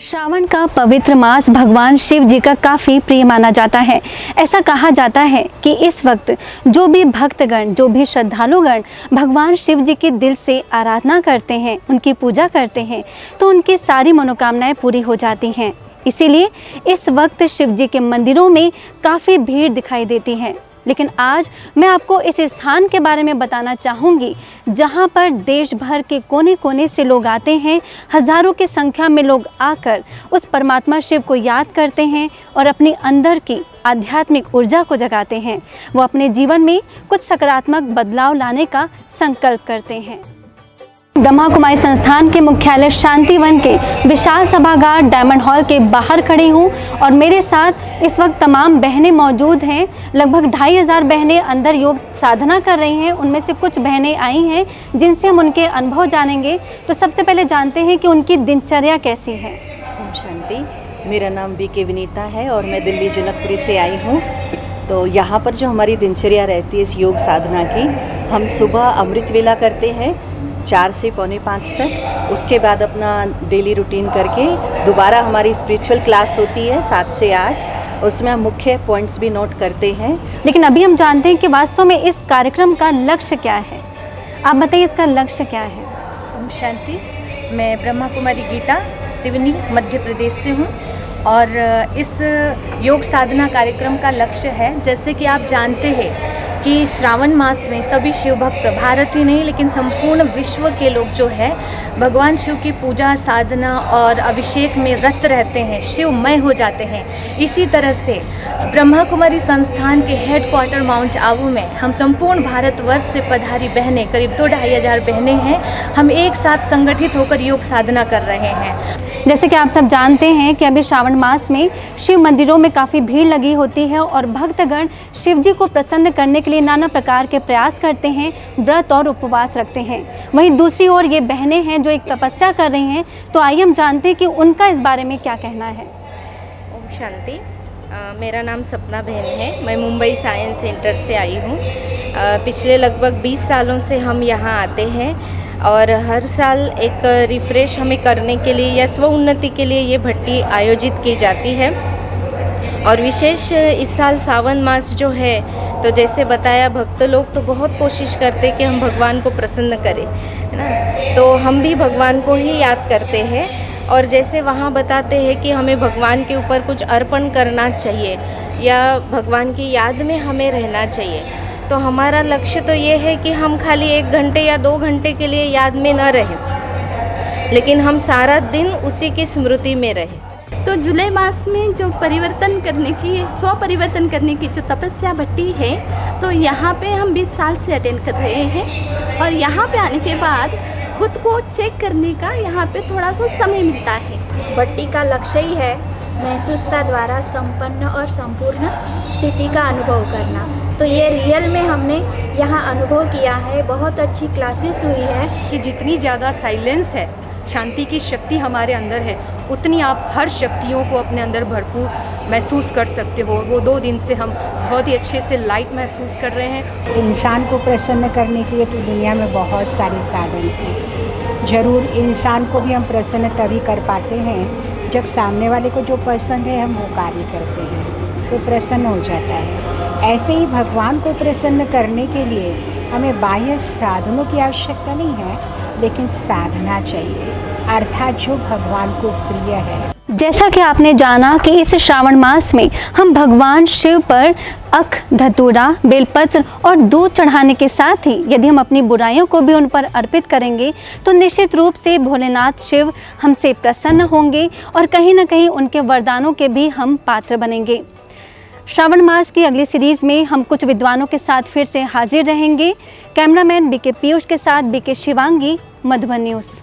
श्रावण का पवित्र मास भगवान शिव जी का काफ़ी प्रिय माना जाता है। ऐसा कहा जाता है कि इस वक्त जो भी भक्तगण, जो भी श्रद्धालुगण भगवान शिव जी के दिल से आराधना करते हैं, उनकी पूजा करते हैं, तो उनकी सारी मनोकामनाएं पूरी हो जाती हैं। इसीलिए इस वक्त शिव जी के मंदिरों में काफ़ी भीड़ दिखाई देती है। लेकिन आज मैं आपको इस स्थान के बारे में बताना चाहूँगी जहाँ पर देश भर के कोने कोने से लोग आते हैं। हज़ारों की संख्या में लोग आकर उस परमात्मा शिव को याद करते हैं और अपनी अंदर की आध्यात्मिक ऊर्जा को जगाते हैं। वो अपने जीवन में कुछ सकारात्मक बदलाव लाने का संकल्प करते हैं। ब्रह्मा कुमारी संस्थान के मुख्यालय शांतिवन के विशाल सभागार डायमंड हॉल के बाहर खड़ी हूँ और मेरे साथ इस वक्त तमाम बहनें मौजूद हैं। लगभग 2500 बहनें अंदर योग साधना कर रही हैं। उनमें से कुछ बहनें आई हैं जिनसे हम उनके अनुभव जानेंगे। तो सबसे पहले जानते हैं कि उनकी दिनचर्या कैसी है। ओम शांति। मेरा नाम बीके विनीता है और मैं दिल्ली जनकपुरी से आई हूँ। तो यहाँ पर जो हमारी दिनचर्या रहती है इस योग साधना की, हम सुबह अमृत वेला करते हैं 4 से पौने 5 तक। उसके बाद अपना डेली रूटीन करके दोबारा हमारी स्पिरिचुअल क्लास होती है 7 से 8। उसमें हम मुख्य पॉइंट्स भी नोट करते हैं। लेकिन अभी हम जानते हैं कि वास्तव में इस कार्यक्रम का लक्ष्य क्या है। आप बताइए इसका लक्ष्य क्या है। ओम शांति। मैं ब्रह्मा कुमारी गीता सिवनी मध्य प्रदेश से हूँ और इस योग साधना कार्यक्रम का लक्ष्य है, जैसे कि आप जानते हैं कि श्रावण मास में सभी शिव भक्त, भारत ही नहीं लेकिन संपूर्ण विश्व के लोग जो है भगवान शिव की पूजा साधना और अभिषेक में रत रहते हैं, शिवमय हो जाते हैं। इसी तरह से ब्रह्मा कुमारी संस्थान के हेडक्वार्टर माउंट आबू में हम संपूर्ण भारतवर्ष से पधारी बहनें, करीब 2-2,500 बहनें हैं, हम एक साथ संगठित होकर योग साधना कर रहे हैं। जैसे कि आप सब जानते हैं कि अभी श्रावण मास में शिव मंदिरों में काफ़ी भीड़ लगी होती है और भक्तगण शिव जी को प्रसन्न करने के लिए नाना प्रकार के प्रयास करते हैं, व्रत और उपवास रखते हैं। वहीं दूसरी ओर ये बहनें हैं जो एक तपस्या कर रही हैं। तो आइए हम जानते हैं कि उनका इस बारे में क्या कहना है। ओम शांति। मेरा नाम सपना बहन है। मैं मुंबई साइंस सेंटर से आई हूँ। पिछले लगभग 20 सालों से हम यहाँ आते हैं और हर साल एक रिफ्रेश हमें करने के लिए या स्व उन्नति के लिए ये भट्टी आयोजित की जाती है। और विशेष इस साल सावन मास जो है, तो जैसे बताया भक्त लोग तो बहुत कोशिश करते कि हम भगवान को प्रसन्न करें, है ना। तो हम भी भगवान को ही याद करते हैं और जैसे वहाँ बताते हैं कि हमें भगवान के ऊपर कुछ अर्पण करना चाहिए या भगवान की याद में हमें रहना चाहिए। तो हमारा लक्ष्य तो ये है कि हम खाली 1 घंटे या 2 घंटे के लिए याद में न रहें, लेकिन हम सारा दिन उसी की स्मृति में रहें। तो जुलाई मास में जो परिवर्तन करने की, स्व परिवर्तन करने की जो तपस्या भट्टी है, तो यहाँ पे हम 20 साल से अटेंड कर रहे हैं और यहाँ पे आने के बाद खुद को चेक करने का यहाँ पे थोड़ा सा समय मिलता है। भट्टी का लक्ष्य ही है महसूसता द्वारा संपन्न और संपूर्ण स्थिति का अनुभव करना। तो ये रियल में हमने यहाँ अनुभव किया है। बहुत अच्छी क्लासेस हुई है कि जितनी ज़्यादा साइलेंस है, शांति की शक्ति हमारे अंदर है, उतनी आप हर शक्तियों को अपने अंदर भरपूर महसूस कर सकते हो। वो 2 दिन से हम बहुत ही अच्छे से लाइट महसूस कर रहे हैं। इंसान को प्रसन्न करने के लिए तो दुनिया में बहुत सारे साधन हैं। ज़रूर इंसान को भी हम प्रसन्न तभी कर पाते हैं जब सामने वाले को जो पसंद है हम वो कार्य करते हैं, तो प्रसन्न हो जाता है। ऐसे ही भगवान को प्रसन्न करने के लिए हमें बाह्य साधनों की आवश्यकता नहीं है, लेकिन साधना चाहिए, अर्थात जो भगवान को प्रिय है। जैसा कि आपने जाना कि इस श्रावण मास में हम भगवान शिव पर अख, धतूरा, बेलपत्र और दूध चढ़ाने के साथ ही यदि हम अपनी बुराइयों को भी उन पर अर्पित करेंगे तो निश्चित रूप से भोलेनाथ शिव हमसे प्रसन्न होंगे और कहीं ना कहीं उनके वरदानों के भी हम पात्र बनेंगे। श्रावण मास की अगली सीरीज़ में हम कुछ विद्वानों के साथ फिर से हाजिर रहेंगे। कैमरामैन बीके पीयूष के साथ बीके शिवांगी, मधुबन न्यूज़।